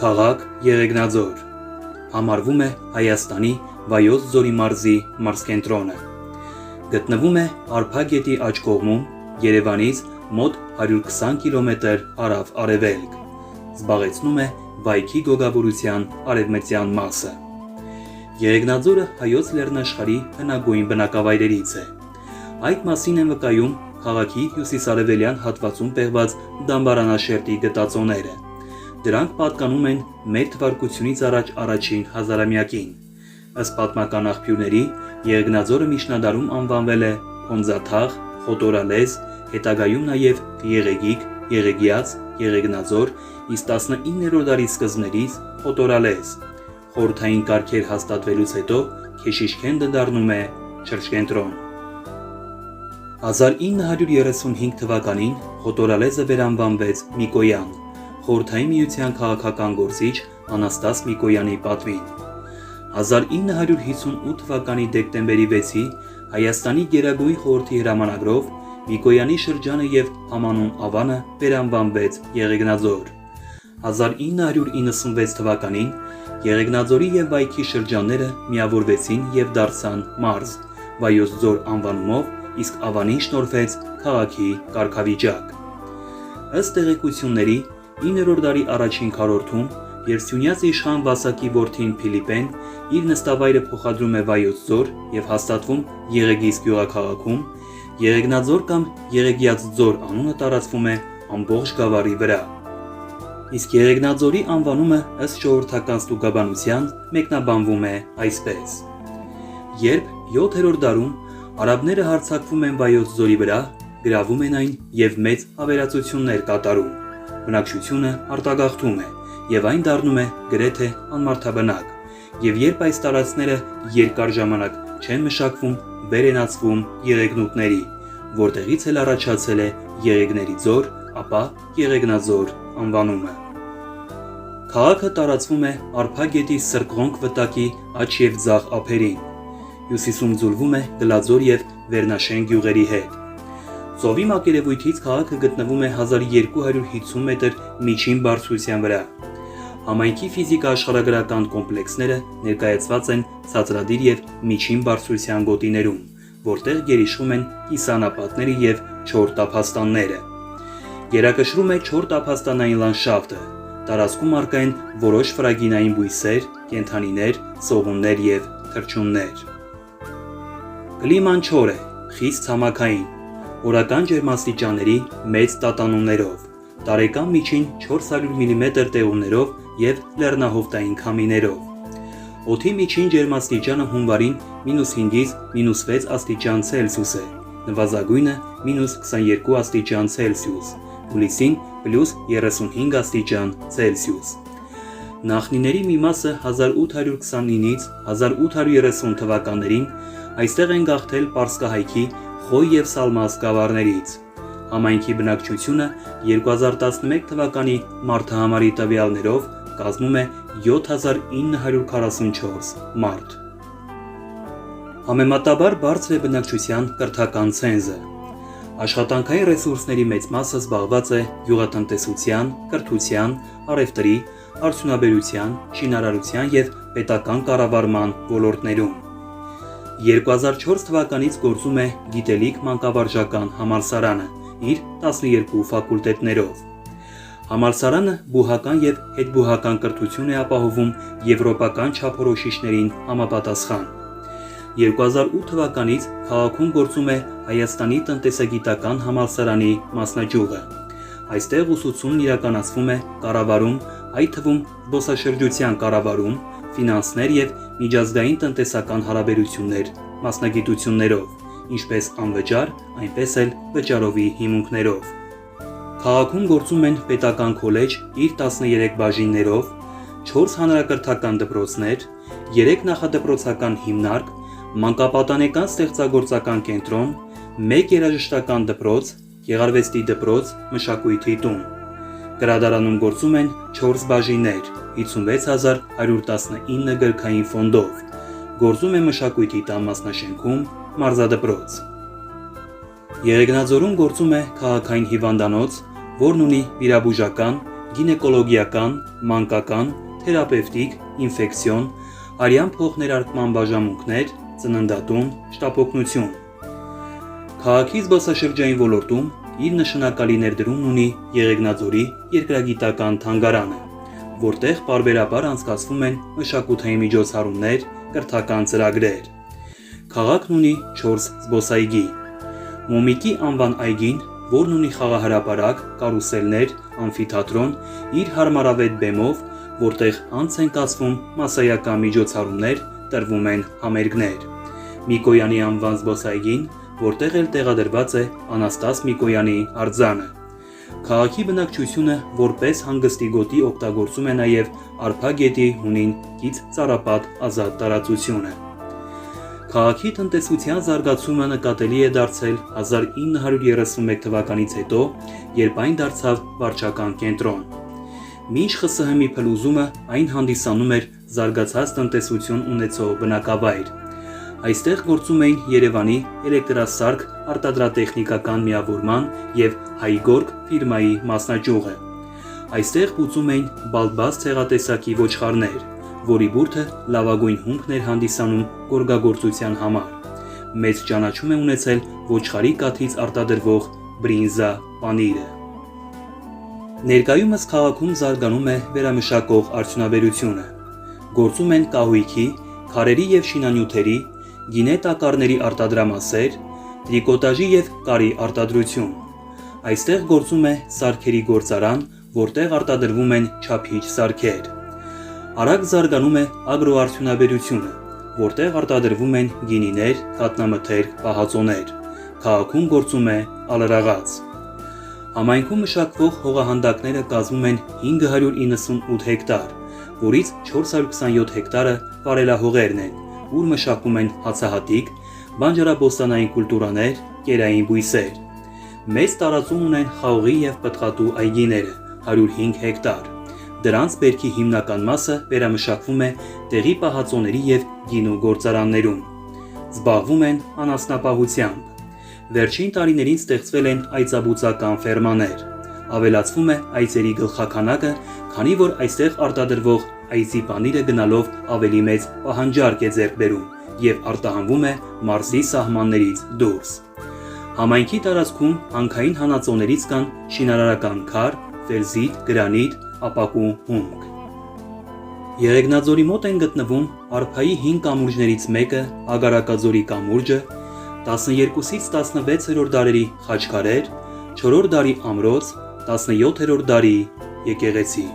Քաղաք Եղեգնաձոր համարվում է Հայաստանի Վայոց ձորի մարզի մարզկենտրոնը։ Գտնվում է Արփա գետի աջ կողմում, Երևանից մոտ 120 կիլոմետր հարավ-արևելք։ Զբաղեցնում է վայքի գոգավորության արևմտյան մասը։ Եղեգնաձորը հայոց լեռնաշխարհի հնագույն բնակավայրերից է։ Այդ մասին են վկայում քաղաքի հյուսիսարևելյան հատվածում պեղված դամբարանաշերտի գտածոները։ Դրանք պատկանում են մեր թվարկությունից առաջ առաջին հազարամյակին։ Ըստ պատմական աղբյուրների, Եղեգնաձորը միջնադարում անվանվել է Հոնձաթաղ, Խոտորալեզ, հետագայում նաև Եղեգիկ, Եղեգյաց, Եղեգնաձոր, իսկ 19-րդ դարի սկզբներից Խոտորալեզ։ Խորհրդային կարգեր հաստատվելուց հետո Քեշիշքենդը դառնում է շրջկենտրոն։ 1935 թվականին Խոտորալեզը վերանվանվեց Միկոյան, Խորհրդային Միության քաղաքական գործիչ Անաստաս Միկոյանի պատվին։ 1958 թվականի դեկտեմբերի 6-ի Հայաստանի Գերագույն խորհրդի հրամանագրով Միկոյանի շրջանը և համանուն ավանը վերանվանվեց Եղեգնաձոր։ 1996 թվականին Եղեգնաձորի և Վայքի շրջանները միավորվեցին և դարձան մարզ Վայոց ձոր անվանումով, իսկ ավանին շնորհվեց քաղաքի կարգավիճակ։ Ըստ տեղեկությունների 9-րդ դարի առաջին քառորդում, երբ Սյունյաց իշխան Վասակի որդին Փիլիպեն իր նստավայրը փոխադրում է Վայոց ձոր և հաստատվում Եղեգիս գյուղաքաղաքում, Եղեգնաձոր կամ Եղեգյաց ձոր անունը տարածվում է ամբողջ գավառի վրա։ Իսկ Եղեգնաձորի անվանումը ըստ ժողովրդական ստուգաբանության մեկնաբանվում է այսպես. Երբ 7-րդ դարում արաբները հարձակվում են Վայոց ձորի վրա, գրավում են այն և մեծ ավերածություններ կատարում, բնակչությունը արտագաղթում է և այն դառնում է գրեթե անմարդաբնակ, և երբ այս տարածքները երկար ժամանակ չեն մշակվում, վերենացվում եղեգնուտների, որտեղից էլ առաջացել է Եղեգների ձոր, ապա Եղեգնաձոր անվանումը։ Քաղաքը տարածվում է Արփա գետի Սրկղոնք վտակի աջ և ձախ ափերին, հյուսիսում ձուլվում է Գլաձոր և Վերնաշեն գյուղերի հետ։ Ծովի մակերևույթից քաղաքը գտնվում է 1250 մետր միջին բարձրության վրա։ Համայնքի ֆիզիկա-աշխարհագրական կոմպլեքսները ներկայացված են ցածրադիր և միջին բարձրության գոտիներում, որտեղ գերիշխում են կիսաանապատները և չոր տափաստանները։ Գերակշռում է չոր տափաստանային լանդշաֆտը, տարածքում առկա են որոշ ֆրագինային բույսեր, կենդանիներ, սողուններ և թռչուններ։ Կլիման չոր է, խիստ ցամաքային, օրական ջերմաստիճանների մեծ տատանումներով, տարեկան միջին 400 մմ տեղումներով և լեռնահովտային քամիներով։ Օդի միջին ջերմաստիճանը հունվարին -5-ից -6 աստիճան Ցելսիուս է, նվազագույնը -22 աստիճան Ցելսիուս, հուլիսին +35 աստիճան Ցելսիուս։ Նախնիների մի մասը 1829-ից 1830 թվականներին այստեղ են գաղթել պարսկահայքի Խոյ և Սալմաս գավառներից։ Համայնքի բնակչությունը 2011 թվականի մարդահամարի տվյալներով կազմում է 7944 մարդ։ Համեմատաբար բարձր է բնակչության կրթական ցենզը։ Աշխատանքային ռեսուրսների մեծ մասը զբաղված է գյուղատնտեսության, կրթության, առևտրի, արդյունաբերության, շինարարության և պետական կառավարման ոլորտներում։ 2004 թվականից գործում է գիտելիք մանկավարժական համալսարանը իր 12 ֆակուլտետներով։ Համալսարանը բուհական և հետբուհական կրթություն է ապահովում եվրոպական չափորոշիչներին համապատասխան։ 2008 թվականից քաղաքում գործում է Հայաստանի տնտեսագիտական համալսարանի մասնաճյուղը։ Այստեղ ուսուցումն իրականացվում է կառավարում, այդ թվում զբոսաշրջության կառավարում, ֆինանսներ և միջազգային տնտեսական հարաբերություններ մասնագիտություններով, ինչպես անվճար, այնպես էլ վճարովի հիմունքներով։ Քաղաքում գործում են պետական քոլեջ իր 13 բաժիններով, 4 հանրակրթական դպրոցներ, 3 նախադպրոցական հիմնարկ, մանկապատանեկան ստեղծագործական կենտրոն, 1 երաժշտական դպրոց, գեղարվեստի դպրոց, մշակույթի տուն։ Գրադարանում գործում են 4 բաժիններ, 56119 գրքային ֆոնդով։ Գործում է մշակույթի տան մասնաշենքում մարզադպրոց։ Եղեգնաձորում գործում է քաղաքային հիվանդանոց, որն ունի վիրաբուժական, գինեկոլոգիական, մանկական, թերապևտիկ, ինֆեկցիոն, արյան փոխներարկման բաժանմունքներ, ծննդատուն, շտապօգնություն։ Քաղաքի զբոսաշրջային ոլորտում իր նշանակալի ներդրումն ունի Եղեգնաձորի երկրագիտական թանգարանը, որտեղ պարբերաբար անցկացվում են մշակութային միջոցառումներ, կրթական ծրագրեր։ Քաղաքն ունի 4 զբոսայգի։ Մոմիկի անվան այգին, որն ունի խաղահրապարակ, կարուսելներ, ամֆիթատրոն, իր հարմարավետ բեմով, որտեղ անց են կացվում մասսայական միջոցառումներ, տրվում են համերգներ։ Միկոյանի անվան զբոսայգին, որտեղ էլ տեղադրված է Անաստաս Միկոյանի արձանը։ Քաղաքի բնակչությունը որպես հանգստի գոտի օգտագործում է նաև Արփա գետի հունին կից ծառապատ ազատ տարածությունը։ Քաղաքի տնտեսության զարգացումը նկատելի է դարձել 1931 թվականից հետո, երբ այն դարձավ վարչական կենտրոն։ Մինչ ԽՍՀՄ-ի փլուզումը այն հանդիսանում էր զարգացած տնտեսություն ունեցող բնակավայր։ Այստեղ գործում էին Երևանի էլեկտրասարք արտադրատեխնիկական միավորման և Հայգորգ ֆիրմայի մասնաճյուղը։ Այստեղ բուծում էին բալբաս ցեղատեսակի ոչխարներ, որի բուրդը լավագույն հումքն էր հանդիսանում գորգագործության համար։ Մեծ ճանաչում է ունեցել ոչխարի կաթից արտադրվող բրինզա պանիրը։ Ներկայումս քաղաքում զարգանում է վերամշակող արդյունաբերությունը։ Գործում են կահույքի, քարերի և շինանյութերի, գինե տակառների արտադրամասեր, տրիկոտաժի և կարի արտադրություն։ Այստեղ գործում է սարքերի գործարան, որտեղ արտադրվում են չափիչ սարքեր։ Արագ զարգանում է ագրոարդյունաբերությունը, որտեղ արտադրվում են գինիներ, կաթնամթերք, պահածոներ։ Քաղաքում գործում է ալրաղաց։ Համայնքում մշակվող հողահանդակները կազմում են 598 հեկտար, որից 427 հեկտարը վարելահողերն են, ուր մշակում են հացահատիկ, բանջարաբոստանային կուլտուրաներ, կերային բույսեր։ Մեծ տարածում ունեն խաղողի և պտղատու այգիները, 105 հեկտար։ Դրանց բերքի հիմնական մասը վերամշակվում է տեղի պահածոների և գինու գործարաններում։ Զբաղվում են անասնապահությամբ։ Վերջին տարիներին ստեղծվել են այծաբուծական ֆերմաներ։ Ավելացվում է այծերի գլխաքանակը, քանի որ այստեղ արտադրվող այծի պանիրը գնալով ավելի մեծ պահանջարկ է ձեռք բերում և արտահանվում է մարզի սահմաններից դուրս։ Համայնքի տարածքում հանքային հանածոներից կան շինարարական քար, ֆերզիտ, գրանիտ, ապակու հումք։ Եղեգնաձորի մոտ են գտնվում Արփայի 5 կամուրջներից մեկը Ագարակաձորի կամուրջը, 12-ից 16-րդ դարերի խաչքարեր, 4-րդ դարի ամրոց, 17-րդ դարի եկեղեցի։